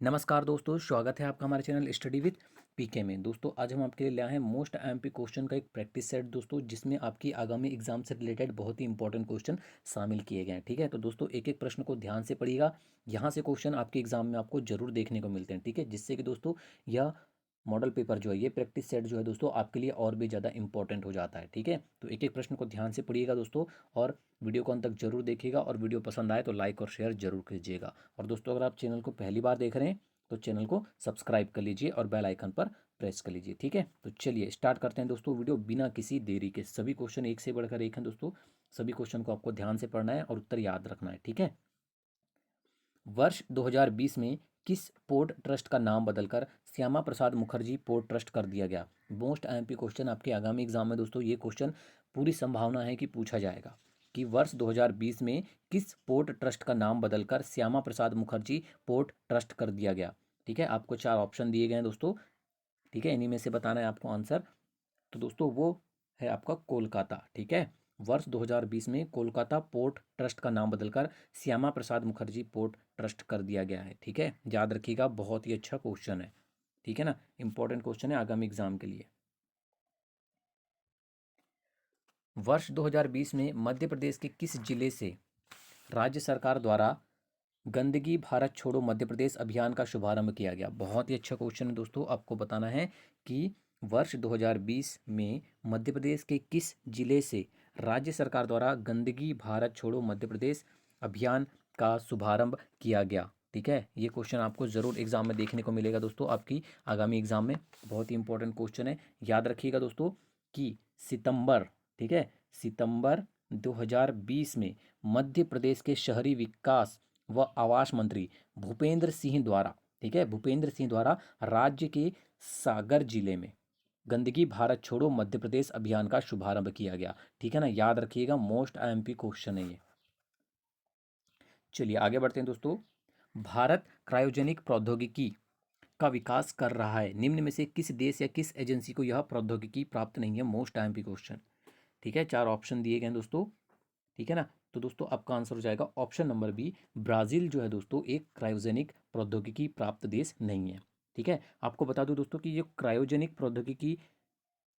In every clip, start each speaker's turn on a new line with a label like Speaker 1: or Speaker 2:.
Speaker 1: नमस्कार दोस्तों, स्वागत है आपका हमारे चैनल स्टडी विद पीके में। दोस्तों आज हम आपके लिए लाए हैं मोस्ट एमपी क्वेश्चन का एक प्रैक्टिस सेट दोस्तों, जिसमें आपकी आगामी एग्जाम से रिलेटेड बहुत ही इंपॉर्टेंट क्वेश्चन शामिल किए गए हैं। ठीक है, तो दोस्तों एक एक प्रश्न को ध्यान से पढ़िएगा। यहाँ से क्वेश्चन आपके एग्जाम में आपको जरूर देखने को मिलते हैं। ठीक है, जिससे कि दोस्तों यह मॉडल पेपर जो है, ये प्रैक्टिस सेट जो है दोस्तों आपके लिए और भी ज़्यादा इंपॉर्टेंट हो जाता है। ठीक है, तो एक एक प्रश्न को ध्यान से पढ़िएगा दोस्तों, और वीडियो को अंत तक जरूर देखिएगा, और वीडियो पसंद आए तो लाइक और शेयर जरूर कीजिएगा। और दोस्तों अगर आप चैनल को पहली बार देख रहे हैं तो चैनल को सब्सक्राइब कर लीजिए और बेल आइकन पर प्रेस कर लीजिए। ठीक है, तो चलिए स्टार्ट करते हैं दोस्तों वीडियो बिना किसी देरी के। सभी क्वेश्चन एक से बढ़कर एक हैं दोस्तों, सभी क्वेश्चन को आपको ध्यान से पढ़ना है और उत्तर याद रखना है। ठीक है, वर्ष 2020 में किस पोर्ट ट्रस्ट का नाम बदलकर श्यामा प्रसाद मुखर्जी पोर्ट ट्रस्ट कर दिया गया? मोस्ट एमपी क्वेश्चन आपके आगामी एग्जाम में दोस्तों, ये क्वेश्चन पूरी संभावना है कि पूछा जाएगा कि वर्ष 2020 में किस पोर्ट ट्रस्ट का नाम बदलकर श्यामा प्रसाद मुखर्जी पोर्ट ट्रस्ट कर दिया गया। ठीक है, आपको चार ऑप्शन दिए गए हैं दोस्तों। ठीक है, इन्हीं में से बताना है आपको आंसर। तो दोस्तों वो है आपका कोलकाता। ठीक है, वर्ष 2020 में कोलकाता पोर्ट ट्रस्ट का नाम बदलकर श्यामा प्रसाद मुखर्जी पोर्ट ट्रस्ट कर दिया गया है। ठीक है, याद रखिएगा, बहुत ही अच्छा क्वेश्चन है। ठीक है ना, इंपॉर्टेंट क्वेश्चन है आगामी एग्जाम के लिए। वर्ष 2020 में मध्य प्रदेश के किस जिले से राज्य सरकार द्वारा गंदगी भारत छोड़ो मध्य प्रदेश अभियान का शुभारंभ किया गया? बहुत ही अच्छा क्वेश्चन है दोस्तों। आपको बताना है कि वर्ष 2020 में मध्य प्रदेश के किस जिले से राज्य सरकार द्वारा गंदगी भारत छोड़ो मध्य प्रदेश अभियान का शुभारंभ किया गया। ठीक है, ये क्वेश्चन आपको ज़रूर एग्जाम में देखने को मिलेगा दोस्तों, आपकी आगामी एग्जाम में। बहुत ही इंपॉर्टेंट क्वेश्चन है, याद रखिएगा दोस्तों कि सितंबर, ठीक है, सितंबर 2020 में मध्य प्रदेश के शहरी विकास व आवास मंत्री भूपेंद्र सिंह द्वारा, ठीक है, भूपेंद्र सिंह द्वारा राज्य के सागर जिले में गंदगी भारत छोड़ो मध्य प्रदेश अभियान का शुभारंभ किया गया। ठीक है ना, याद रखिएगा, मोस्ट एमपी क्वेश्चन है ये। चलिए आगे बढ़ते हैं दोस्तों। भारत क्रायोजेनिक प्रौद्योगिकी का विकास कर रहा है, निम्न में से किस देश या किस एजेंसी को यह प्रौद्योगिकी प्राप्त नहीं है? Most MP question. ठीक है, चार ऑप्शन दिए गए हैं दोस्तों। ठीक है ना, तो दोस्तों आपका आंसर हो जाएगा ऑप्शन नंबर बी, ब्राज़ील जो है दोस्तों एक क्रायोजेनिक प्रौद्योगिकी प्राप्त देश नहीं है। ठीक है, आपको बता दूं दोस्तों कि ये क्रायोजेनिक प्रौद्योगिकी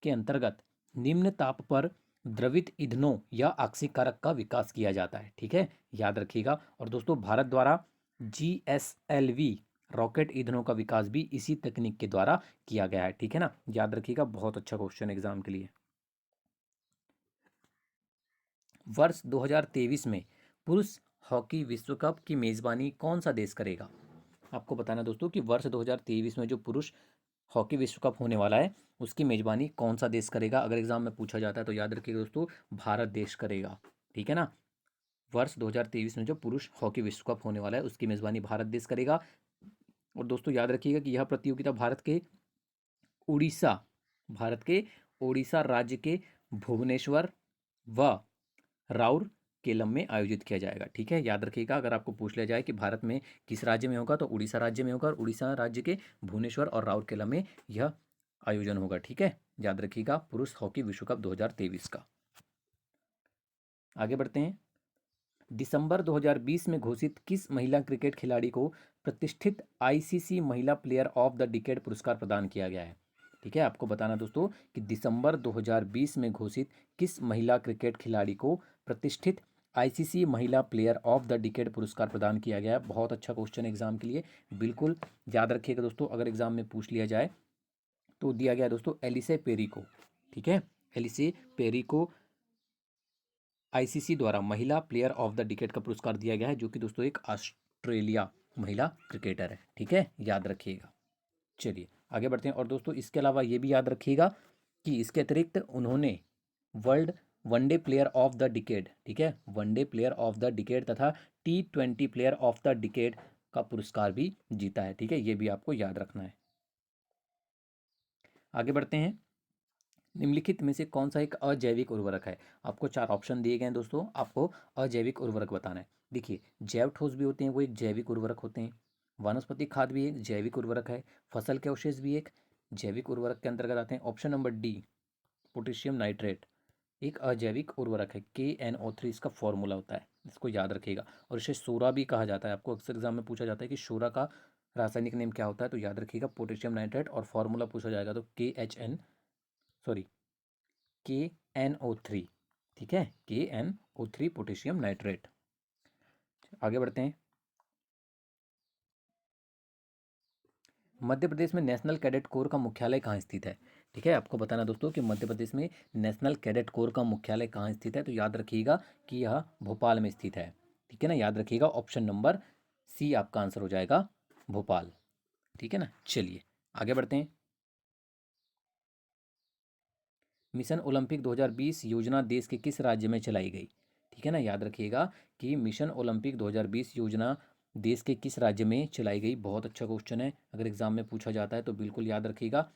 Speaker 1: के अंतर्गत निम्न ताप पर द्रवित ईंधनों या ऑक्सीकारक का विकास किया जाता है। ठीक है, याद रखिएगा। और दोस्तों भारत द्वारा GSLV रॉकेट ईंधनों का विकास भी इसी तकनीक के द्वारा किया गया है। ठीक है ना, याद रखिएगा, बहुत अच्छा क्वेश्चन एग्जाम के लिए। वर्ष 2023 में पुरुष हॉकी विश्व कप की मेज़बानी कौन सा देश करेगा? आपको बताना दोस्तों कि वर्ष 2023 में जो पुरुष हॉकी विश्व कप होने वाला है, उसकी मेज़बानी कौन सा देश करेगा? अगर एग्जाम में पूछा जाता है तो याद रखिएगा दोस्तों, भारत देश करेगा। ठीक है ना, वर्ष 2023 में जो पुरुष हॉकी विश्व कप होने वाला है, उसकी मेज़बानी भारत देश करेगा। और दोस्तों याद रखिएगा कि यह प्रतियोगिता उड़ीसा भारत के उड़ीसा राज्य के भुवनेश्वर व राउर केलम में आयोजित किया जाएगा। ठीक है, याद रखिएगा, अगर आपको पूछ लिया जाए कि भारत में किस राज्य में होगा तो उड़ीसा राज्य में होगा, और उड़ीसा राज्य के भुवनेश्वर और राउरकेला में यह आयोजन होगा। ठीक है, याद रखिएगा, पुरुष हॉकी विश्व कप 2023 का। आगे बढ़ते हैं। दिसंबर 2020 में घोषित किस महिला क्रिकेट खिलाड़ी को प्रतिष्ठित ICC महिला प्लेयर ऑफ द डिकेड पुरस्कार प्रदान किया गया है? ठीक है, आपको बताना दोस्तों कि दिसंबर 2020 में घोषित किस महिला क्रिकेट खिलाड़ी को प्रतिष्ठित ICC महिला प्लेयर ऑफ द डिकेड पुरस्कार प्रदान किया गया है? बहुत अच्छा क्वेश्चन एग्जाम के लिए, बिल्कुल याद रखिएगा दोस्तों, अगर एग्जाम में पूछ लिया जाए तो दिया गया है दोस्तों एलिसे पेरी को। ठीक है, एलिसे पेरी को ICC द्वारा महिला प्लेयर ऑफ द डिकेड का पुरस्कार दिया गया है, जो कि दोस्तों एक ऑस्ट्रेलिया महिला क्रिकेटर है। ठीक है, याद रखिएगा। चलिए आगे बढ़ते हैं। और दोस्तों इसके अलावा ये भी याद रखिएगा कि इसके अतिरिक्त उन्होंने world one day player of the decade, ठीक है, one day player of the decade तथा T20 player of the decade का पुरस्कार भी जीता है। ठीक है, ये भी आपको याद रखना है। आगे बढ़ते हैं। निम्नलिखित में से कौन सा एक अजैविक उर्वरक है? आपको चार ऑप्शन दिए गए हैं दोस्तों, आपको अजैविक उर्वरक बताना है। देखिए, जैव ठोस भी होते हैं, वो एक जैविक उर्वरक होते हैं। वनस्पति खाद भी एक जैविक उर्वरक है। फसल के अवशेष भी एक जैविक उर्वरक के अंतर्गत आते हैं। Option number D, potassium nitrate, एक अजैविक उर्वरक है। KNO3 इसका फॉर्मूला होता है, इसको याद रखिएगा। और इसे सोरा भी कहा जाता है, आपको अक्सर एग्जाम में पूछा जाता है कि सोरा का रासायनिक नेम क्या होता है, तो याद रखिएगा पोटेशियम नाइट्रेट, और फॉर्मूला पूछा जाएगा तो KNO3, ठीक है, KNO3 पोटेशियम नाइट्रेट। आगे बढ़ते हैं। मध्य प्रदेश में नेशनल कैडेट कोर का मुख्यालय कहाँ स्थित है? ठीक है, आपको बताना दोस्तों कि मध्य प्रदेश में नेशनल कैडेट कोर का मुख्यालय कहाँ स्थित है, तो याद रखिएगा कि यह भोपाल में स्थित है। ठीक है ना, याद रखिएगा ऑप्शन नंबर सी आपका आंसर हो जाएगा, भोपाल। ठीक है ना, चलिए आगे बढ़ते हैं। मिशन ओलंपिक 2020 योजना देश के किस राज्य में चलाई गई? ठीक है ना, याद रखिएगा कि मिशन ओलंपिक 2020 योजना देश के किस राज्य में चलाई गई। बहुत अच्छा क्वेश्चन है, अगर एग्जाम में पूछा जाता है तो बिल्कुल याद रखिएगा।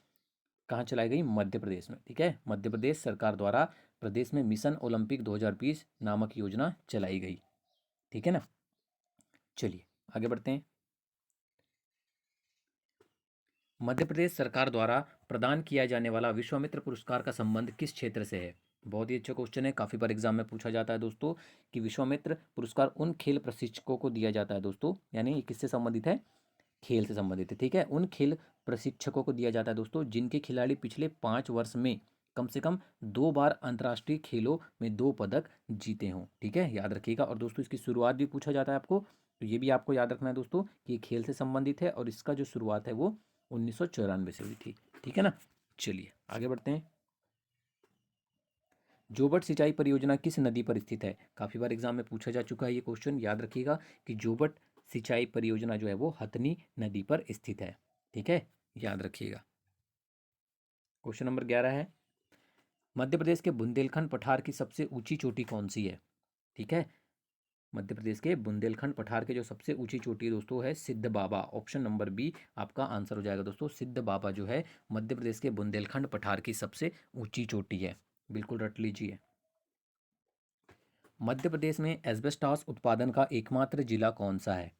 Speaker 1: कहाँ चलाई गई? मध्य प्रदेश में। ठीक है, मध्य प्रदेश सरकार द्वारा प्रदेश में मिशन ओलंपिक 2020 नामक योजना चलाई गई। ठीक है ना, चलिए आगे बढ़ते हैं। मध्य प्रदेश सरकार द्वारा प्रदान किया जाने वाला विश्वामित्र पुरस्कार का संबंध किस क्षेत्र से है? बहुत ही अच्छा क्वेश्चन है, काफ़ी बार एग्जाम में पूछा जाता है दोस्तों कि विश्वामित्र पुरस्कार उन खेल प्रशिक्षकों को दिया जाता है दोस्तों, यानी ये किससे संबंधित है? खेल से संबंधित है। ठीक है, उन खेल प्रशिक्षकों को दिया जाता है दोस्तों जिनके खिलाड़ी पिछले 5 वर्ष में कम से कम 2 बार अंतर्राष्ट्रीय खेलों में 2 पदक जीते हों। ठीक है, याद रखिएगा। और दोस्तों इसकी शुरुआत भी पूछा जाता है आपको, तो ये भी आपको याद रखना है दोस्तों कि ये खेल से संबंधित है और इसका जो शुरुआत है वो 1994 से हुई थी। ठीक है ना, चलिए आगे बढ़ते हैं। जोबट सिंचाई परियोजना किस नदी पर स्थित है? काफ़ी बार एग्जाम में पूछा जा चुका है ये क्वेश्चन, याद रखिएगा कि जोबट सिंचाई परियोजना जो है वो हथनी नदी पर स्थित है। ठीक है, याद रखिएगा। क्वेश्चन नंबर 11 है, मध्य प्रदेश के बुंदेलखंड पठार की सबसे ऊंची चोटी कौन सी है? ठीक है, मध्य प्रदेश के बुंदेलखंड पठार के जो सबसे ऊंची चोटी दोस्तों है सिद्ध बाबा। ऑप्शन नंबर बी आपका आंसर हो जाएगा दोस्तों, सिद्ध बाबा जो है मध्य प्रदेश के बुंदेलखंड पठार की सबसे ऊंची चोटी है, बिल्कुल रट लीजिए। मध्य प्रदेश में एस्बेस्टॉस उत्पादन का एकमात्र जिला कौन सा है?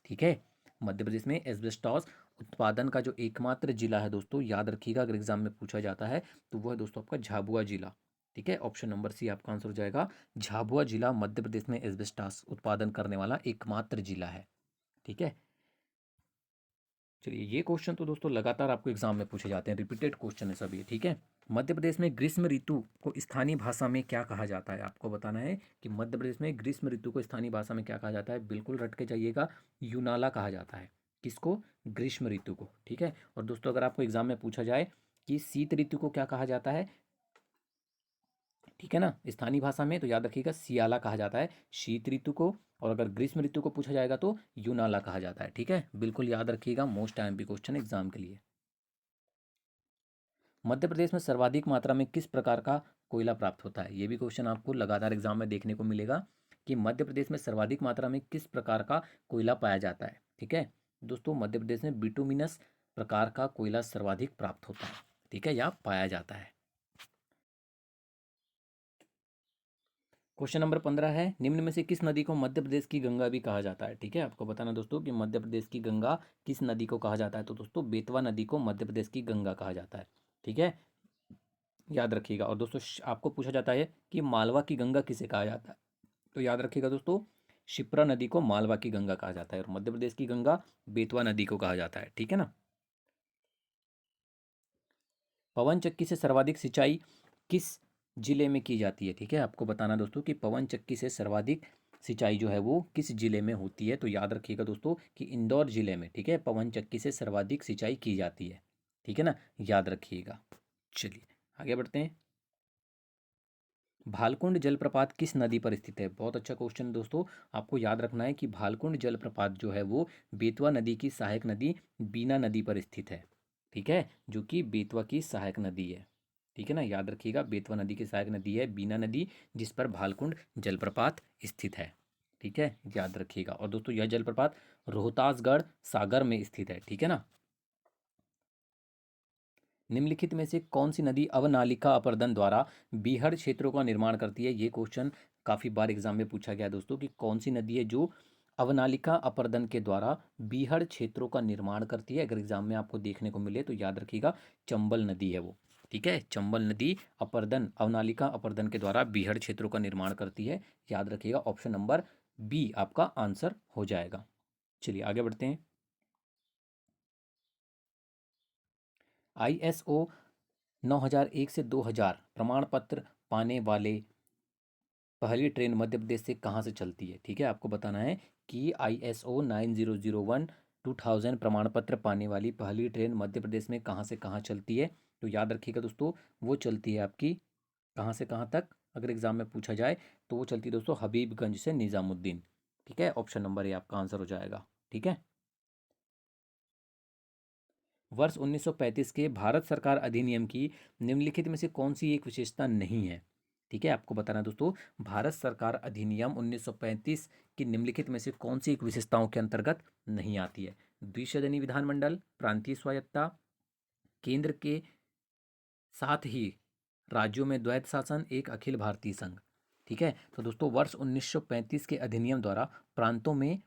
Speaker 1: ठीक है, मध्य प्रदेश में एस्बेस्टॉस उत्पादन का जो एकमात्र जिला है दोस्तों, याद रखिएगा अगर एग्जाम में पूछा जाता है तो वह है दोस्तों आपका झाबुआ जिला। ठीक है, ऑप्शन नंबर सी आपका आंसर हो जाएगा, झाबुआ जिला मध्य प्रदेश में एस्बेस्टॉस उत्पादन करने वाला एकमात्र जिला है। ठीक है, चलिए ये क्वेश्चन तो दोस्तों लगातार आपको एग्जाम में पूछे जाते हैं, रिपीटेड क्वेश्चन है सब ये। ठीक है, मध्य प्रदेश में ग्रीष्म ऋतु को स्थानीय भाषा में क्या कहा जाता है? आपको बताना है कि मध्य प्रदेश में ग्रीष्म ऋतु को स्थानीय भाषा में क्या कहा जाता है, बिल्कुल रट के जाइएगा, यूनाला कहा जाता है। किसको? ग्रीष्म ऋतु को। ठीक है, और दोस्तों अगर आपको एग्जाम में पूछा जाए कि शीत ऋतु को क्या कहा जाता है, ठीक है ना, स्थानीय भाषा में, तो याद रखिएगा सियाला कहा जाता है शीत ऋतु को, और अगर ग्रीष्म ऋतु को पूछा जाएगा तो यूनाला कहा जाता है। ठीक है, बिल्कुल याद रखिएगा, मोस्ट आईएमपी क्वेश्चन एग्जाम के लिए। मध्य प्रदेश में सर्वाधिक मात्रा में किस प्रकार का कोयला प्राप्त होता है? ये भी क्वेश्चन आपको लगातार एग्जाम में देखने को मिलेगा कि मध्य प्रदेश में सर्वाधिक मात्रा में किस प्रकार का कोयला पाया जाता है। ठीक है दोस्तों, मध्य प्रदेश में बिटुमिनस प्रकार का कोयला सर्वाधिक प्राप्त होता है। ठीक है, या पाया जाता है। क्वेश्चन नंबर 15 है, निम्न में से किस नदी को मध्य प्रदेश की गंगा भी कहा जाता है? ठीक है, आपको बताना दोस्तों कि मध्य प्रदेश की गंगा किस नदी को कहा जाता है, तो दोस्तों बेतवा नदी को मध्य प्रदेश की गंगा कहा जाता है। ठीक है, याद रखिएगा। और दोस्तों आपको पूछा जाता है कि मालवा की गंगा किसे कहा जाता है, तो याद रखिएगा दोस्तों शिप्रा नदी को मालवा की गंगा कहा जाता है, और मध्य प्रदेश की गंगा बेतवा नदी को कहा जाता है। ठीक है ना, पवन चक्की से सर्वाधिक सिंचाई किस जिले में की जाती है? ठीक है, आपको बताना दोस्तों कि पवन चक्की से सर्वाधिक सिंचाई जो है वो किस जिले में होती है, तो याद रखिएगा दोस्तों कि इंदौर जिले में। ठीक है, पवन चक्की से सर्वाधिक सिंचाई की जाती है। ठीक है ना, याद रखिएगा। चलिए आगे बढ़ते हैं। भालकुंड जलप्रपात किस नदी पर स्थित है? बहुत अच्छा क्वेश्चन दोस्तों, आपको याद रखना है कि भालकुंड जलप्रपात जो है वो बेतवा नदी की सहायक नदी बीना नदी पर स्थित है। ठीक है, जो कि बेतवा की सहायक नदी है। ठीक है ना, याद रखिएगा बेतवा नदी की सहायक नदी है बीना नदी, जिस पर भालकुंड जलप्रपात स्थित है। ठीक है, याद रखिएगा। और दोस्तों यह जलप्रपात रोहतासगढ़ सागर में स्थित है। ठीक है ना, निम्नलिखित में से कौन सी नदी अवनालिका अपर्दन द्वारा बीहड़ क्षेत्रों का निर्माण करती है? ये क्वेश्चन काफ़ी बार एग्जाम में पूछा गया दोस्तों कि कौन सी नदी है जो अवनालिका अपर्दन के द्वारा बीहड़ क्षेत्रों का निर्माण करती है। अगर एग्जाम में आपको देखने को मिले तो याद रखिएगा चंबल नदी है वो। ठीक है, चंबल नदी अपर्दन अवनालिका अपर्दन के द्वारा बीहड़ क्षेत्रों का निर्माण करती है। याद रखिएगा ऑप्शन नंबर बी आपका आंसर हो जाएगा। चलिए आगे बढ़ते हैं। ISO 9001 से 2000 प्रमाण पत्र पाने वाले पहली ट्रेन मध्य प्रदेश से कहाँ से चलती है। ठीक है, आपको बताना है कि ISO 9001 2000 प्रमाण पत्र पाने वाली पहली ट्रेन मध्य प्रदेश में कहाँ से कहाँ चलती है। तो याद रखिएगा दोस्तों, वो चलती है आपकी कहाँ से कहाँ तक, अगर एग्जाम में पूछा जाए तो वो चलती है दोस्तों हबीबगंज से निज़ामुद्दीन। ठीक है, ऑप्शन नंबर ए आपका आंसर हो जाएगा। ठीक है, वर्ष 1935 के भारत सरकार अधिनियम की निम्नलिखित में से कौन सी एक विशेषता नहीं है। ठीक है, आपको बताना है दोस्तों, भारत सरकार अधिनियम 1935 की निम्नलिखित में से कौन सी एक विशेषताओं के अंतर्गत नहीं आती है। द्विसदनी विधानमंडल, प्रांतीय स्वायत्ता, केंद्र के साथ ही राज्यों में द्वैध शासन, एक अखिल भारतीय संघ। ठीक है, तो दोस्तों वर्ष 1935 के अधिनियम द्वारा प्रांतों में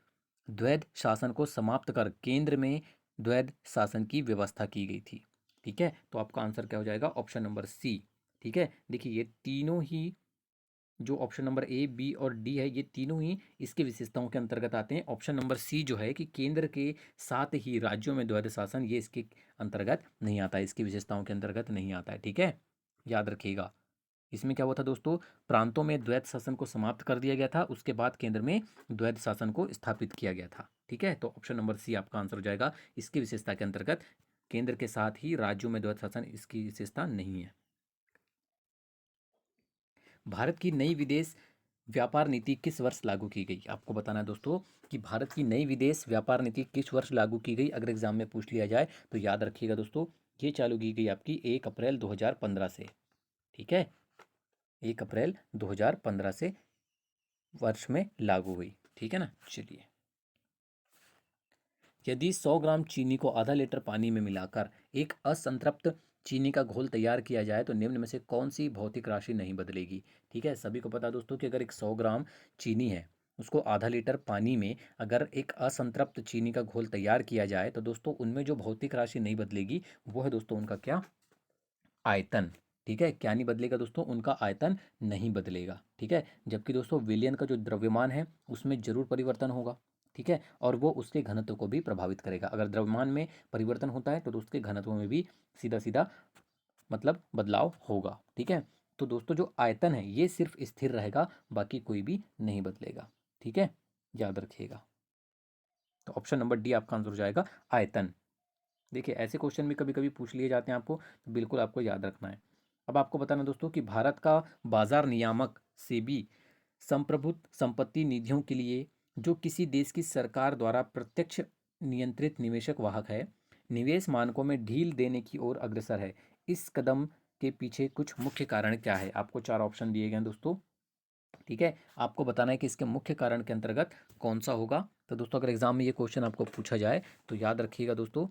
Speaker 1: द्वैध शासन को समाप्त कर केंद्र में द्वैध शासन की व्यवस्था की गई थी। ठीक है, तो आपका आंसर क्या हो जाएगा, ऑप्शन नंबर सी। ठीक है, देखिए ये तीनों ही जो ऑप्शन नंबर ए, बी और डी है, ये तीनों ही इसके विशेषताओं के अंतर्गत आते हैं। ऑप्शन नंबर सी जो है कि केंद्र के साथ ही राज्यों में द्वैध शासन, ये इसके अंतर्गत नहीं आता है, इसकी विशेषताओं के अंतर्गत नहीं आता है। ठीक है, याद रखिएगा। इसमें क्या हुआ था दोस्तों, प्रांतों में द्वैध शासन को समाप्त कर दिया गया था, उसके बाद केंद्र में द्वैध शासन को स्थापित किया गया था। ठीक है, तो ऑप्शन नंबर सी आपका आंसर हो जाएगा। इसकी विशेषता के अंतर्गत केंद्र के साथ ही राज्यों में द्वैध शासन, इसकी विशेषता नहीं है। भारत की नई विदेश व्यापार नीति किस वर्ष लागू की गई। आपको बताना है दोस्तों कि भारत की नई विदेश व्यापार नीति किस वर्ष लागू की गई, अगर एग्जाम में पूछ लिया जाए तो याद रखिएगा दोस्तों, ये चालू की गई आपकी 1 अप्रैल 2015 से। ठीक है, 1 अप्रैल 2015 से वर्ष में लागू हुई। ठीक है ना, चलिए। यदि 100 ग्राम चीनी को आधा लीटर पानी में मिलाकर एक असंतृप्त चीनी का घोल तैयार किया जाए तो निम्न में से कौन सी भौतिक राशि नहीं बदलेगी। ठीक है, सभी को पता है दोस्तों कि अगर एक 100 ग्राम चीनी है, उसको आधा लीटर पानी में अगर एक असंतृप्त चीनी का घोल तैयार किया जाए तो दोस्तों उनमें जो भौतिक राशि नहीं बदलेगी वो है दोस्तों उनका क्या, आयतन। ठीक है, क्या नहीं बदलेगा दोस्तों, उनका आयतन नहीं बदलेगा। ठीक है, जबकि दोस्तों विलयन का जो द्रव्यमान है उसमें जरूर परिवर्तन होगा। ठीक है, और वो उसके घनत्व को भी प्रभावित करेगा। अगर द्रव्यमान में परिवर्तन होता है तो उसके घनत्व में भी सीधा सीधा मतलब बदलाव होगा। ठीक है, तो दोस्तों जो आयतन है ये सिर्फ स्थिर रहेगा, बाकी कोई भी नहीं बदलेगा। ठीक है, याद रखिएगा। तो ऑप्शन नंबर डी आपका आंसर हो जाएगा, आयतन। देखिए ऐसे क्वेश्चन भी कभी कभी पूछ लिए जाते हैं आपको, तो बिल्कुल आपको याद रखना है। अब आपको बताना दोस्तों कि भारत का बाजार नियामक सेबी संप्रभुत संपत्ति निधियों के लिए जो किसी देश की सरकार द्वारा प्रत्यक्ष नियंत्रित निवेशक वाहक है, निवेश मानकों में ढील देने की ओर अग्रसर है। इस कदम के पीछे कुछ मुख्य कारण क्या है। आपको 4 ऑप्शन दिए गए हैं दोस्तों। ठीक है, आपको बताना है कि इसके मुख्य कारण के अंतर्गत कौन सा होगा। तो दोस्तों अगर एग्जाम में ये क्वेश्चन आपको पूछा जाए तो याद रखिएगा दोस्तों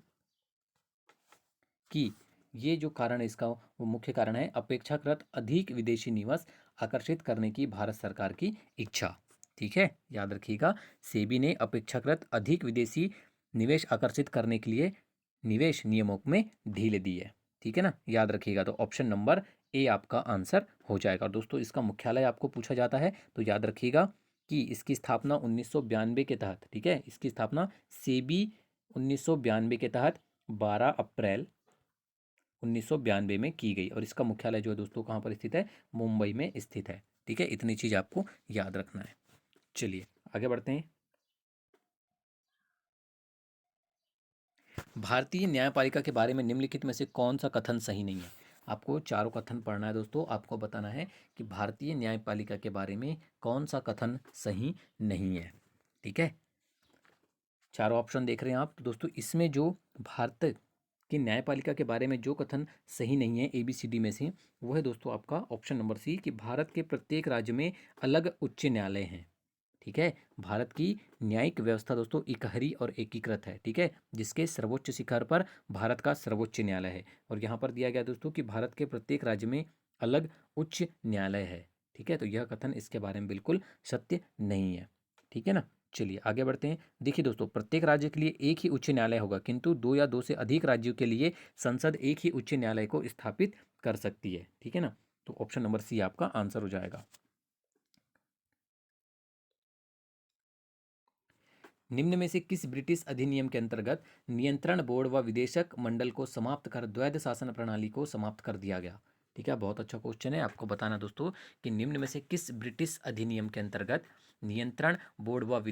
Speaker 1: कि ये जो कारण है इसका, वो मुख्य कारण है अपेक्षाकृत अधिक विदेशी निवेश आकर्षित करने की भारत सरकार की इच्छा। ठीक है, याद रखिएगा, सेबी ने अपेक्षाकृत अधिक विदेशी निवेश आकर्षित करने के लिए निवेश नियमों में ढील दी है। ठीक है ना, याद रखिएगा। तो ऑप्शन नंबर ए आपका आंसर हो जाएगा। और दोस्तों इसका मुख्यालय आपको पूछा जाता है तो याद रखिएगा कि इसकी स्थापना 1992 के तहत, ठीक है, इसकी स्थापना सेबी 1992 के तहत 12 अप्रैल 1992 में की गई। और इसका मुख्यालय जो है दोस्तों कहाँ पर स्थित है, मुंबई में स्थित है। ठीक है, इतनी चीज़ आपको याद रखना है। चलिए आगे बढ़ते हैं। भारतीय न्यायपालिका के बारे में निम्नलिखित में से कौन सा कथन सही नहीं है। आपको चारों कथन पढ़ना है दोस्तों। आपको बताना है कि भारतीय न्यायपालिका के बारे में कौन सा कथन सही नहीं है। ठीक है, चारों ऑप्शन देख रहे हैं आप। तो दोस्तों इसमें जो भारत की न्यायपालिका के बारे में जो कथन सही नहीं है ABCD में से, वो है दोस्तों आपका ऑप्शन नंबर सी कि भारत के प्रत्येक राज्य में अलग उच्च न्यायालय हैं। ठीक है, भारत की न्यायिक व्यवस्था दोस्तों इकहरी और एकीकृत है। ठीक है, जिसके सर्वोच्च शिखर पर भारत का सर्वोच्च न्यायालय है। और यहाँ पर दिया गया दोस्तों कि भारत के प्रत्येक राज्य में अलग उच्च न्यायालय है। ठीक है, तो यह कथन इसके बारे में बिल्कुल सत्य नहीं है। ठीक है ना, चलिए आगे बढ़ते हैं। देखिए दोस्तों, प्रत्येक राज्य के लिए एक ही उच्च न्यायालय होगा, किंतु 2 या 2 से अधिक राज्यों के लिए संसद एक ही उच्च न्यायालय को स्थापित कर सकती है। ठीक है ना, तो ऑप्शन नंबर सी आपका आंसर हो जाएगा। निम्न में से किस ब्रिटिश अधिनियम के अंतर्गत नियंत्रण बोर्ड व विदेशक मंडल को समाप्त कर द्वैध शासन प्रणाली को समाप्त कर दिया गया? ठीक है, बहुत अच्छा क्वेश्चन है। आपको बताना दोस्तों कि निम्न में से किस ब्रिटिश अधिनियम के अंतर्गत नियंत्रण बोर्ड व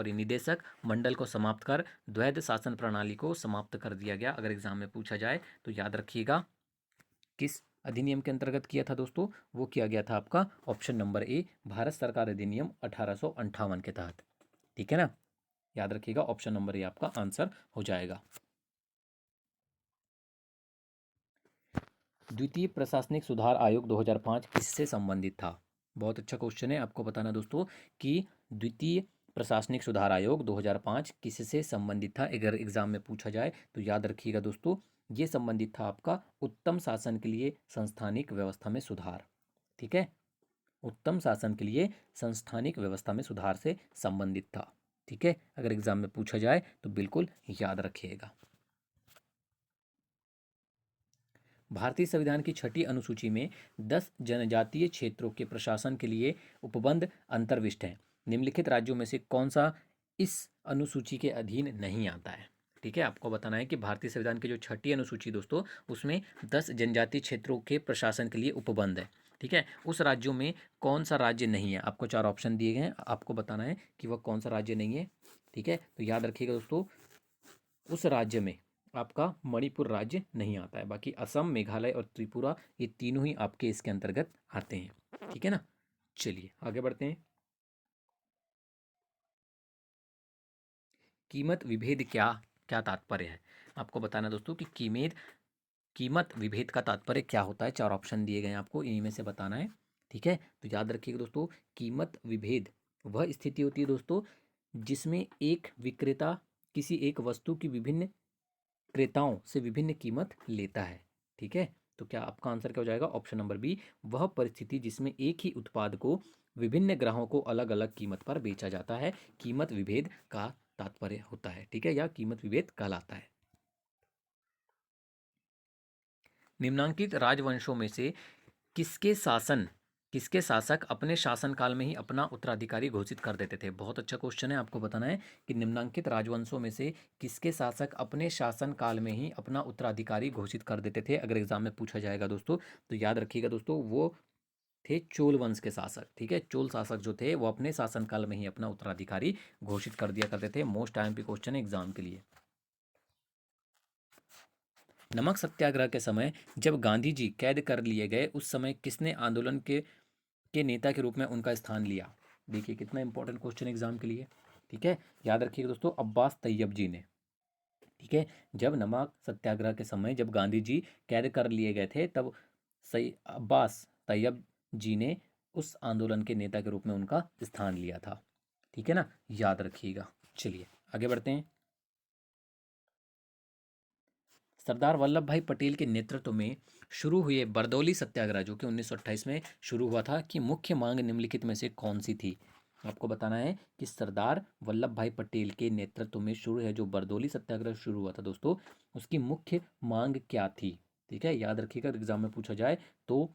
Speaker 1: निदेशक मंडल को समाप्त कर द्वैध शासन प्रणाली को समाप्त कर दिया गया? अगर एग्जाम में पूछा जाए तो याद रखिएगा किस अधिनियम के अंतर्गत किया था दोस्तों? वो किया गया था आपका ऑप्शन नंबर ए, भारत सरकार अधिनियम 1858 के तहत। ठीक है ना, याद रखिएगा ऑप्शन नंबर ए आपका आंसर हो जाएगा। द्वितीय प्रशासनिक सुधार आयोग 2005 किससे संबंधित था? बहुत अच्छा क्वेश्चन है। आपको बताना दोस्तों कि द्वितीय प्रशासनिक सुधार आयोग 2005 किससे संबंधित था? अगर एग्जाम में पूछा जाए तो याद रखिएगा दोस्तों, ये संबंधित था आपका उत्तम शासन के लिए संस्थानिक व्यवस्था में सुधार। ठीक है, उत्तम शासन के लिए संस्थानिक व्यवस्था में सुधार से संबंधित था। ठीक है, अगर एग्जाम में पूछा जाए तो बिल्कुल याद रखिएगा। भारतीय संविधान की छठी अनुसूची में 10 जनजातीय क्षेत्रों के प्रशासन के लिए उपबंध अंतर्विष्ट हैं। निम्नलिखित राज्यों में से कौन सा इस अनुसूची के अधीन नहीं आता है? ठीक है, आपको बताना है कि भारतीय संविधान की जो छठी अनुसूची दोस्तों, उसमें 10 जनजातीय क्षेत्रों के प्रशासन के लिए उपबंध है। ठीक है, उस राज्यों में कौन सा राज्य नहीं है? आपको 4 ऑप्शन दिए गए हैं, आपको बताना है कि वह कौन सा राज्य नहीं है। ठीक है, तो याद रखिएगा दोस्तों, उस राज्य में आपका मणिपुर राज्य नहीं आता है। बाकी असम, मेघालय और त्रिपुरा, ये तीनों ही आपके इसके अंतर्गत आते हैं। ठीक है ना, चलिए आगे बढ़ते हैं। कीमत विभेद क्या क्या तात्पर्य है? आपको बताना दोस्तों कि कीमत विभेद का तात्पर्य क्या होता है। 4 ऑप्शन दिए गए हैं, आपको इन्हीं में से बताना है। ठीक है, तो याद रखिएगा दोस्तों, कीमत विभेद वह स्थिति होती है दोस्तों जिसमें एक विक्रेता किसी एक वस्तु की विभिन्न क्रेताओं से विभिन्न कीमत लेता है। ठीक है, तो क्या आपका आंसर क्या हो जाएगा? ऑप्शन नंबर बी, वह परिस्थिति जिसमें एक ही उत्पाद को विभिन्न ग्राहकों को अलग अलग कीमत पर बेचा जाता है, कीमत विभेद का तात्पर्य होता है। ठीक है, या कीमत विभेद कहलाता है। निम्नांकित राजवंशों में से किसके शासन किसके शासक अपने शासनकाल में ही अपना उत्तराधिकारी घोषित कर देते थे? बहुत अच्छा क्वेश्चन है। आपको बताना है कि निम्नांकित राजवंशों में से किसके शासक अपने शासनकाल में ही अपना उत्तराधिकारी घोषित कर देते थे? अगर एग्जाम में पूछा जाएगा दोस्तों तो याद रखिएगा दोस्तों, वो थे चोल वंश के शासक। ठीक है, चोल शासक जो थे वो अपने शासनकाल में ही अपना उत्तराधिकारी घोषित कर दिया करते थे। मोस्ट आईएमपी क्वेश्चन है एग्जाम के लिए। नमक सत्याग्रह के समय जब गांधी जी कैद कर लिए गए, उस समय किसने आंदोलन के नेता के रूप में उनका स्थान लिया? देखिए कितना इंपॉर्टेंट क्वेश्चन एग्जाम के लिए। ठीक है, याद रखिएगा दोस्तों, अब्बास तैयब जी ने। ठीक है, जब नमक सत्याग्रह के समय जब गांधी जी कैद कर लिए गए थे, तब सही अब्बास तैयब जी ने उस आंदोलन के नेता के रूप में उनका स्थान लिया था। ठीक है ना, याद रखिएगा। चलिए आगे बढ़ते हैं। सरदार वल्लभ भाई पटेल के नेतृत्व में शुरू हुए बरदौली सत्याग्रह जो कि 1928 में शुरू हुआ था, कि मुख्य मांग निम्नलिखित में से कौन सी थी? आपको बताना है कि सरदार वल्लभ भाई पटेल के नेतृत्व में शुरू है जो बरदौली सत्याग्रह शुरू हुआ था दोस्तों, उसकी मुख्य मांग क्या थी? ठीक है, याद रखिएगा, एग्जाम में पूछा जाए तो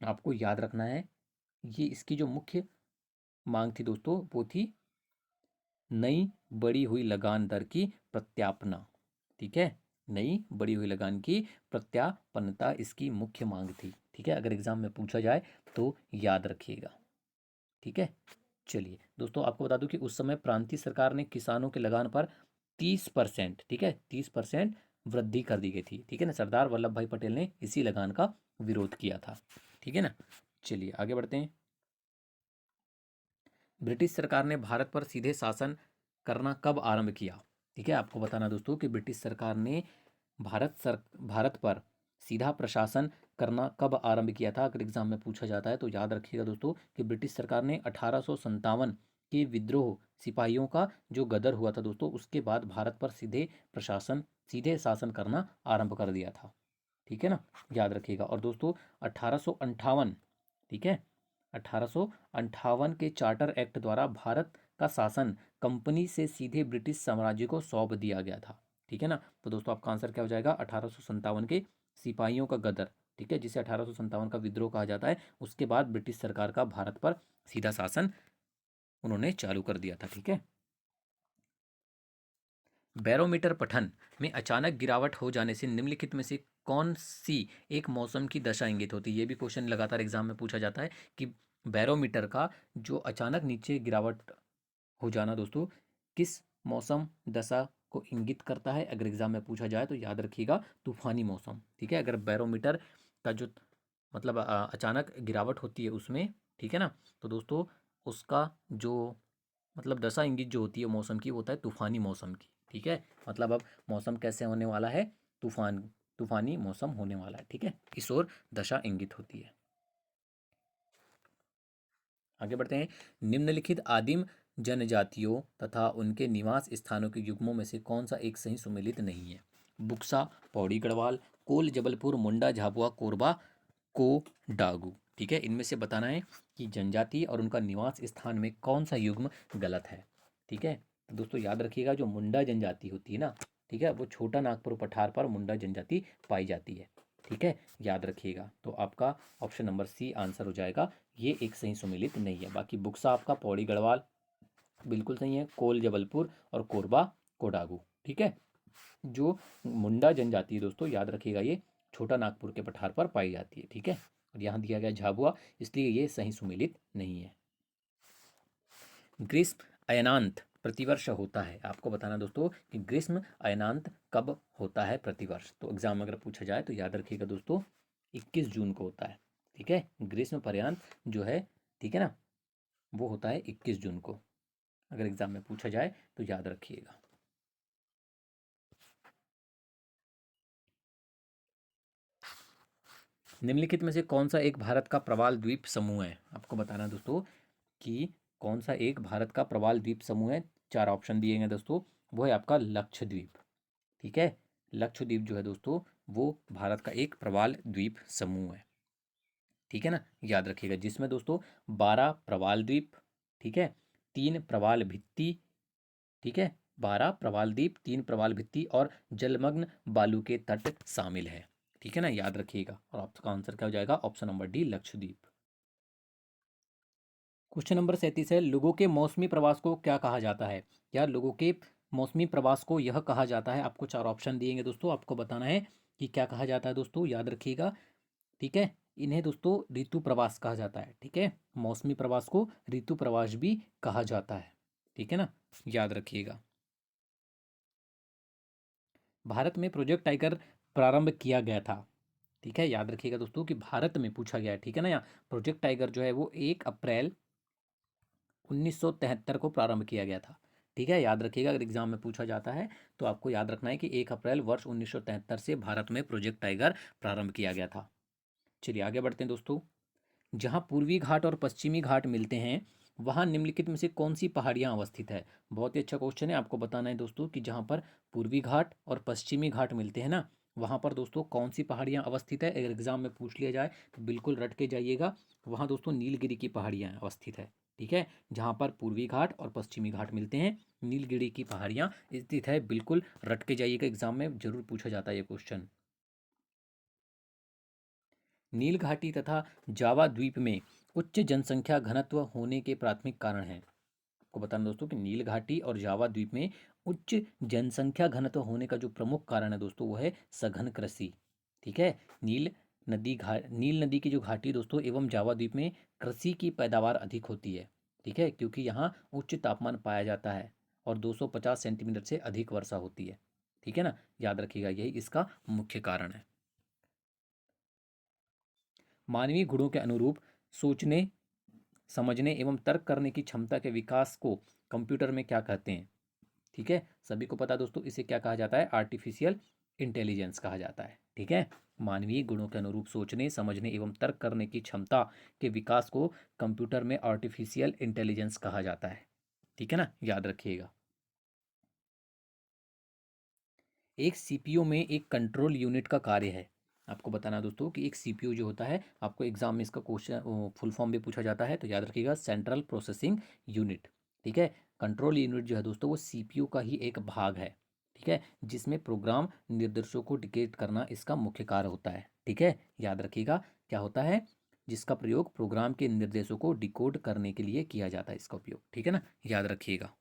Speaker 1: आपको याद रखना है। ये इसकी जो मुख्य मांग थी दोस्तों वो थी नई बढ़ी हुई लगान दर की प्रत्यापना। ठीक है, नई बढ़ी हुई लगान की प्रत्यापनता इसकी मुख्य मांग थी। ठीक है, अगर एग्जाम में पूछा जाए तो याद रखिएगा। ठीक है, चलिए दोस्तों, आपको बता दूं कि उस समय प्रांतीय सरकार ने किसानों के लगान पर 30%, ठीक है, 30% वृद्धि कर दी गई थी। ठीक है ना, सरदार वल्लभ भाई पटेल ने इसी लगान का विरोध किया था। ठीक है ना, चलिए आगे बढ़ते हैं। ब्रिटिश सरकार ने भारत पर सीधे शासन करना कब आरंभ किया? ठीक है, आपको बताना दोस्तों कि ब्रिटिश सरकार ने भारत पर सीधा प्रशासन करना कब आरंभ किया था? अगर एग्जाम में पूछा जाता है तो याद रखिएगा दोस्तों कि ब्रिटिश सरकार ने 1857 के विद्रोह सिपाहियों का जो गदर हुआ था दोस्तों, उसके बाद भारत पर सीधे शासन करना आरंभ कर दिया था। ठीक है ना, याद रखिएगा। और दोस्तों 1858, ठीक है, 1858 के चार्टर एक्ट द्वारा भारत का शासन कंपनी से सीधे ब्रिटिश साम्राज्य को सौंप दिया गया था। ठीक है ना, तो दोस्तों आपका आंसर क्या हो जाएगा? 1857 के सिपाहियों का गदर। ठीक है, जिसे 1857 का विद्रोह कहा जाता है, उसके बाद ब्रिटिश सरकार का भारत पर सीधा शासन उन्होंने चालू कर दिया था। ठीक है, बैरोमीटर पठन में अचानक गिरावट हो जाने से निम्नलिखित में से कौन सी एक मौसम की दशा इंगित होती है? ये भी क्वेश्चन लगातार एग्जाम में पूछा जाता है कि बैरोमीटर का जो अचानक नीचे गिरावट हो जाना दोस्तों किस मौसम दशा को इंगित करता है? अगर एग्जाम में पूछा जाए तो याद रखिएगा तूफानी मौसम। ठीक है, अगर बैरोमीटर का जो मतलब अचानक गिरावट होती है उसमें, ठीक है ना, तो दोस्तों उसका जो मतलब दशा इंगित जो होती है मौसम की वो होता है तूफानी मौसम की। ठीक है, मतलब अब मौसम कैसे होने वाला है? तूफानी मौसम होने वाला है। ठीक है, इस ओर दशा इंगित होती है। आगे बढ़ते हैं। निम्नलिखित आदिम जनजातियों तथा उनके निवास स्थानों के युग्मों में से कौन सा एक सही सुमेलित नहीं है? बुक्सा, पौड़ी गढ़वाल, कोल जबलपुर, मुंडा झाबुआ, कोरबा, कोडागू। ठीक है, इनमें से बताना है कि जनजाति और उनका निवास स्थान में कौन सा युग्म गलत है। ठीक है, तो दोस्तों याद रखिएगा जो मुंडा जनजाति होती है ना, ठीक है, वो छोटा नागपुर पठार पर मुंडा जनजाति पाई जाती है। ठीक है, याद रखिएगा। तो आपका ऑप्शन नंबर सी आंसर हो जाएगा, ये एक सही सुमेलित नहीं है। बाकी बुक्सा आपका पौड़ी गढ़वाल बिल्कुल सही है, कोल जबलपुर और कोरबा कोडागू। ठीक है, जो मुंडा जनजाति है दोस्तों याद रखिएगा ये छोटा नागपुर के पठार पर पाई जाती है। ठीक है, और यहाँ दिया गया झाबुआ, इसलिए ये सही सुमेलित नहीं है। ग्रीष्म अयनांत प्रतिवर्ष होता है, आपको बताना दोस्तों कि ग्रीष्म अयनांत कब होता है प्रतिवर्ष। तो एग्जाम में अगर पूछा जाए तो याद रखिएगा दोस्तों 21 जून को होता है। ठीक है, ग्रीष्म पर्यांत जो है, ठीक है ना, वो होता है 21 जून को। अगर एग्जाम में पूछा जाए तो याद रखिएगा। निम्नलिखित में से कौन सा एक भारत का प्रवाल द्वीप समूह है? आपको बताना दोस्तों कि कौन सा एक भारत का प्रवाल द्वीप समूह है। चार ऑप्शन दिए गए दोस्तों, वो है आपका लक्षद्वीप। ठीक है, लक्षद्वीप जो है दोस्तों वो भारत का एक प्रवाल द्वीप समूह है। ठीक है ना, याद रखिएगा, जिसमें दोस्तों 12 प्रवाल द्वीप, ठीक है, 3 प्रवाल भित्ति, ठीक है, 12 प्रवाल द्वीप, 3 प्रवाल भित्ति और जलमग्न बालू के तट शामिल है। ठीक है ना, याद रखिएगा। और आपका आंसर क्या हो जाएगा? Option number D Lakshadweep. Question number 37 है, लोगों के मौसमी प्रवास को क्या कहा जाता है? या लोगों के मौसमी प्रवास को यह कहा जाता है। आपको चार ऑप्शन दिएंगे दोस्तों, आपको बताना है कि क्या कहा जाता है दोस्तों, याद रखिएगा। ठीक है, इन्हें दोस्तों ऋतु प्रवास कहा जाता है। ठीक है, मौसमी प्रवास को ऋतु प्रवास भी कहा जाता है। ठीक है ना, याद रखिएगा। भारत में प्रोजेक्ट टाइगर प्रारंभ किया गया था। ठीक है, याद रखिएगा दोस्तों कि भारत में पूछा गया है। ठीक है ना, यहाँ प्रोजेक्ट टाइगर जो है वो 1 अप्रैल 1973 को प्रारंभ किया गया था। ठीक है, याद रखिएगा, अगर एग्जाम में पूछा जाता है तो आपको याद रखना है कि 1 अप्रैल वर्ष 1973 से भारत में प्रोजेक्ट टाइगर प्रारंभ किया गया था। चलिए आगे बढ़ते हैं दोस्तों। जहाँ पूर्वी घाट और पश्चिमी घाट मिलते हैं वहाँ निम्नलिखित में से कौन सी पहाड़ियाँ अवस्थित है? बहुत ही अच्छा क्वेश्चन है। आपको बताना है दोस्तों कि जहाँ पर पूर्वी घाट और पश्चिमी घाट मिलते हैं ना, वहाँ पर दोस्तों कौन सी पहाड़ियाँ अवस्थित है? अगर एग्जाम में पूछ लिया जाए तो बिल्कुल रट के जाइएगा, वहाँ दोस्तों नीलगिरी की पहाड़ियाँ अवस्थित है। ठीक है, जहाँ पर पूर्वी घाट और पश्चिमी घाट मिलते हैं नीलगिरी की पहाड़ियाँ स्थित है। बिल्कुल रट के जाइएगा, एग्जाम में जरूर पूछा जाता है ये क्वेश्चन। नील घाटी तथा जावा द्वीप में उच्च जनसंख्या घनत्व होने के प्राथमिक कारण हैं। आपको बताना दोस्तों कि नील घाटी और जावा द्वीप में उच्च जनसंख्या घनत्व होने का जो प्रमुख कारण है दोस्तों वो है सघन कृषि। ठीक है, नील नदी की जो घाटी दोस्तों एवं जावा द्वीप में कृषि की पैदावार अधिक होती है। ठीक है, क्योंकि यहाँ उच्च तापमान पाया जाता है और 250 सेंटीमीटर से अधिक वर्षा होती है। ठीक है ना, याद रखिएगा, यही इसका मुख्य कारण है। मानवीय गुणों के अनुरूप सोचने, समझने एवं तर्क करने की क्षमता के विकास को कंप्यूटर में क्या कहते हैं? ठीक है, सभी को पता है दोस्तों, इसे क्या कहा जाता है? आर्टिफिशियल इंटेलिजेंस कहा जाता है। ठीक है, मानवीय गुणों के अनुरूप सोचने, समझने एवं तर्क करने की क्षमता के विकास को कंप्यूटर में आर्टिफिशियल इंटेलिजेंस कहा जाता है। ठीक है ना, याद रखिएगा। एक सीपीयू में एक कंट्रोल यूनिट का कार्य है। आपको बताना दोस्तों कि एक सीपीयू जो होता है, आपको एग्जाम में इसका क्वेश्चन फुल फॉर्म भी पूछा जाता है, तो याद रखिएगा सेंट्रल प्रोसेसिंग यूनिट। ठीक है, कंट्रोल यूनिट जो है दोस्तों वो सीपीयू का ही एक भाग है। ठीक है, जिसमें प्रोग्राम निर्देशों को डिकेट करना इसका मुख्य कार्य होता है। ठीक है, याद रखिएगा क्या होता है, जिसका प्रयोग प्रोग्राम के निर्देशों को डिकोड करने के लिए किया जाता है इसका उपयोग। ठीक है ना, याद रखिएगा।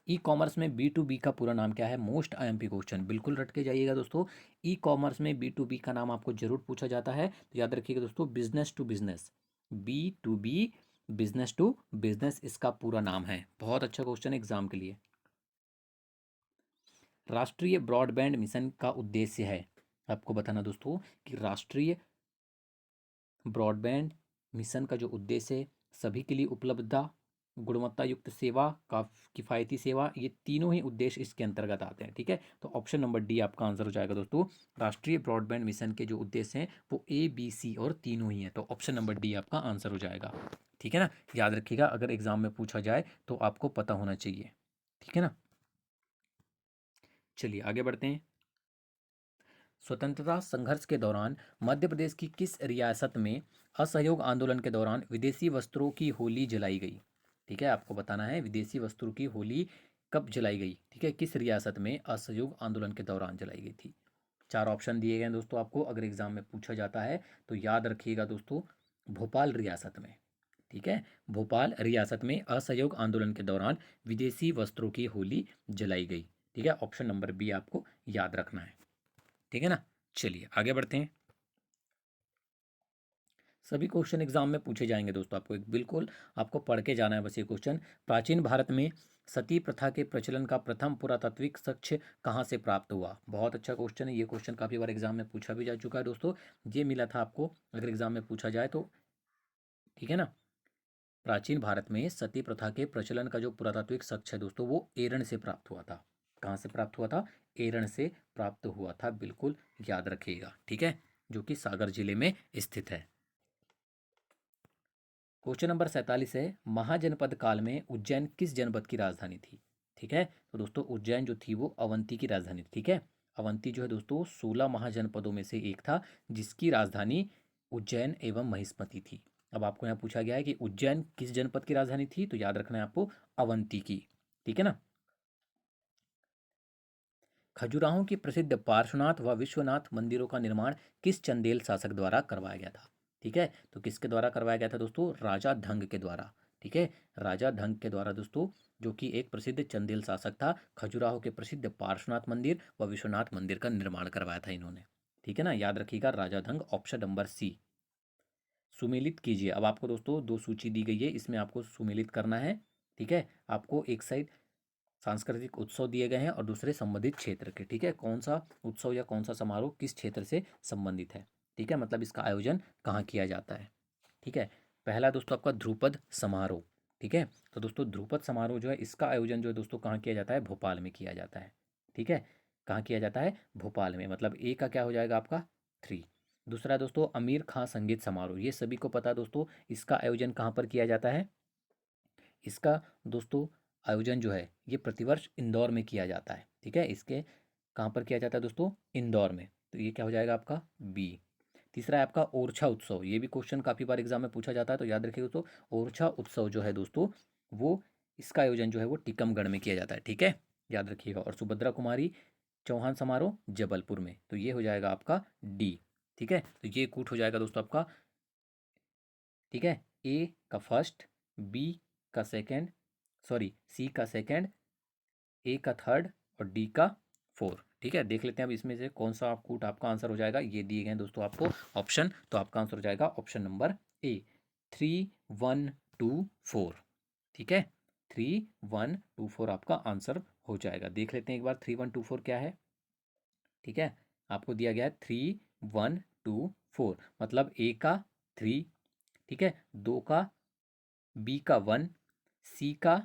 Speaker 1: ई कॉमर्स में बी टू बी का पूरा नाम क्या है? मोस्ट आईएमपी क्वेश्चन, बिल्कुल रट के जाइएगा दोस्तों। ई कॉमर्स में बी टू बी का नाम आपको जरूर पूछा जाता है, तो याद रखिएगा दोस्तों, business to business, B to B, business to business इसका पूरा नाम है। बहुत अच्छा क्वेश्चन एग्जाम के लिए। राष्ट्रीय ब्रॉडबैंड मिशन का उद्देश्य है, आपको बताना दोस्तों कि राष्ट्रीय ब्रॉडबैंड मिशन का जो उद्देश्य है, सभी के लिए उपलब्धता, गुणवत्ता युक्त सेवा, का किफ़ायती सेवा, ये तीनों ही उद्देश्य इसके अंतर्गत आते हैं। ठीक है, तो ऑप्शन नंबर डी आपका आंसर हो जाएगा दोस्तों। राष्ट्रीय ब्रॉडबैंड मिशन के जो उद्देश्य हैं वो ए बी सी और तीनों ही हैं, तो ऑप्शन नंबर डी आपका आंसर हो जाएगा। ठीक है ना, याद रखिएगा, अगर एग्जाम में पूछा जाए तो आपको पता होना चाहिए। ठीक है ना, चलिए आगे बढ़ते हैं। स्वतंत्रता संघर्ष के दौरान मध्य प्रदेश की किस रियासत में असहयोग आंदोलन के दौरान विदेशी वस्त्रों की होली जलाई गई? ठीक है, आपको बताना है विदेशी वस्त्रों की होली कब जलाई गई। ठीक है, किस रियासत में असहयोग आंदोलन के दौरान जलाई गई थी? चार ऑप्शन दिए गए हैं दोस्तों आपको, अगर एग्जाम में पूछा जाता है तो याद रखिएगा दोस्तों, भोपाल रियासत में। ठीक है, भोपाल रियासत में असहयोग आंदोलन के दौरान विदेशी वस्त्रों की होली जलाई गई। ठीक है, ऑप्शन नंबर बी आपको याद रखना है। ठीक है ना, चलिए आगे बढ़ते हैं। सभी क्वेश्चन एग्जाम में पूछे जाएंगे दोस्तों, आपको एक बिल्कुल आपको पढ़ के जाना है बस ये क्वेश्चन। प्राचीन भारत में सती प्रथा के प्रचलन का प्रथम पुरातात्विक साक्ष्य कहाँ से प्राप्त हुआ? बहुत अच्छा क्वेश्चन है, ये क्वेश्चन काफ़ी बार एग्जाम में पूछा भी जा चुका है दोस्तों। ये मिला था आपको, अगर एग्जाम में पूछा जाए तो। ठीक है ना, प्राचीन भारत में सती प्रथा के प्रचलन का जो पुरातात्विक साक्ष्य है दोस्तों, वो एरण से प्राप्त हुआ था। कहाँ से प्राप्त हुआ था? एरण से प्राप्त हुआ था, बिल्कुल याद रखिएगा। ठीक है, जो कि सागर जिले में स्थित है। क्वेश्चन नंबर 47 है, महाजनपद काल में उज्जैन किस जनपद की राजधानी थी? ठीक है, तो दोस्तों उज्जैन जो थी वो अवंती की राजधानी थी। ठीक है, अवंती जो है दोस्तों 16 महाजनपदों में से एक था, जिसकी राजधानी उज्जैन एवं महिष्मती थी। अब आपको यहाँ पूछा गया है कि उज्जैन किस जनपद की राजधानी थी, तो याद रखना है आपको अवंती की। ठीक है ना, खजुराहो की प्रसिद्ध पार्श्वनाथ व विश्वनाथ मंदिरों का निर्माण किस चंदेल शासक द्वारा करवाया गया था? ठीक है, तो किसके द्वारा करवाया गया था दोस्तों? राजा धंग के द्वारा। ठीक है, राजा धंग के द्वारा दोस्तों, जो कि एक प्रसिद्ध चंदेल शासक था। खजुराहो के प्रसिद्ध पार्श्वनाथ मंदिर व विश्वनाथ मंदिर का निर्माण करवाया था इन्होंने। ठीक है ना, याद रखिएगा राजा धंग, ऑप्शन नंबर सी। सुमेलित कीजिए, अब आपको दोस्तों दो सूची दी गई है, इसमें आपको सुमेलित करना है। ठीक है, आपको एक साइड सांस्कृतिक उत्सव दिए गए हैं और दूसरे संबंधित क्षेत्र के। ठीक है, कौन सा उत्सव या कौन सा समारोह किस क्षेत्र से संबंधित है? ठीक है, मतलब इसका आयोजन कहाँ किया जाता है? ठीक है, पहला दोस्तों आपका ध्रुपद समारोह। ठीक है, तो दोस्तों ध्रुपद समारोह जो है, इसका आयोजन जो है दोस्तों कहाँ किया जाता है? भोपाल में किया जाता है। ठीक है, कहाँ किया जाता है? भोपाल में, मतलब ए का क्या हो जाएगा आपका? 3। दूसरा दोस्तों आमिर खां संगीत समारोह, ये सभी को पता है दोस्तों, इसका आयोजन कहाँ पर किया जाता है? इसका दोस्तों आयोजन जो है ये प्रतिवर्ष इंदौर में किया जाता है। ठीक है, इसके कहाँ पर किया जाता है दोस्तों? इंदौर में, तो ये क्या हो जाएगा आपका? बी। तीसरा है आपका ओरछा उत्सव, ये भी क्वेश्चन काफ़ी बार एग्जाम में पूछा जाता है, तो याद रखिए दोस्तों, ओरछा उत्सव जो है दोस्तों, वो इसका आयोजन जो है वो टीकमगढ़ में किया जाता है। ठीक है, याद रखिएगा। और सुभद्रा कुमारी चौहान समारोह जबलपुर में, तो ये हो जाएगा आपका डी। ठीक है, तो ये कूट हो जाएगा दोस्तों आपका। ठीक है, ए का फर्स्ट, बी का सेकंड, सॉरी सी का सेकंड, ए का थर्ड और डी का फोर। ठीक है, देख लेते हैं अब इसमें से कौन सा कूट आपका आंसर हो जाएगा। ये दिए गए हैं दोस्तों आपको ऑप्शन, तो आपका आंसर हो जाएगा ऑप्शन नंबर ए, 3, 1, 2, 4। ठीक है, 3, 1, 2, 4 आपका आंसर हो जाएगा। देख लेते हैं एक बार 3, 1, 2, 4 क्या है। ठीक है, आपको दिया गया है 3, 1, 2, 4, मतलब ए का 3, ठीक है, दो का, बी का 1, सी का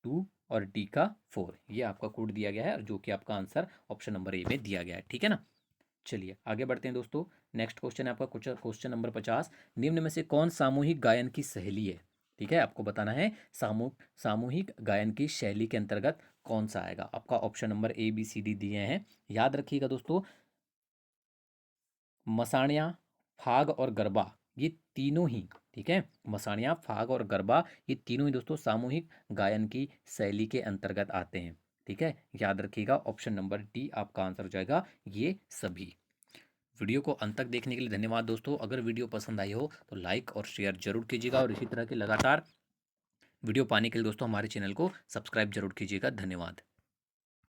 Speaker 1: 2 और डी का 4, ये आपका कोड दिया गया है, और जो कि आपका आंसर ऑप्शन नंबर ए में दिया गया है। ठीक है ना, चलिए आगे बढ़ते हैं दोस्तों। नेक्स्ट क्वेश्चन है आपका क्वेश्चन नंबर 50, निम्न में से कौन सामूहिक गायन की सहेली है? ठीक है, आपको बताना है सामूहिक गायन की शैली के अंतर्गत कौन सा आएगा। आपका option number A B C D दिए हैं, याद रखिएगा दोस्तों। मसाणिया, फाग और गरबा, ये तीनों ही, ठीक है, मसाणिया, फाग और गरबा, ये तीनों ही दोस्तों सामूहिक गायन की शैली के अंतर्गत आते हैं। ठीक है, याद रखिएगा ऑप्शन नंबर डी आपका आंसर हो जाएगा, ये सभी। वीडियो को अंत तक देखने के लिए धन्यवाद दोस्तों। अगर वीडियो पसंद आई हो तो लाइक और शेयर जरूर कीजिएगा, और इसी तरह के लगातार वीडियो पाने के लिए दोस्तों हमारे चैनल को सब्सक्राइब जरूर कीजिएगा। धन्यवाद।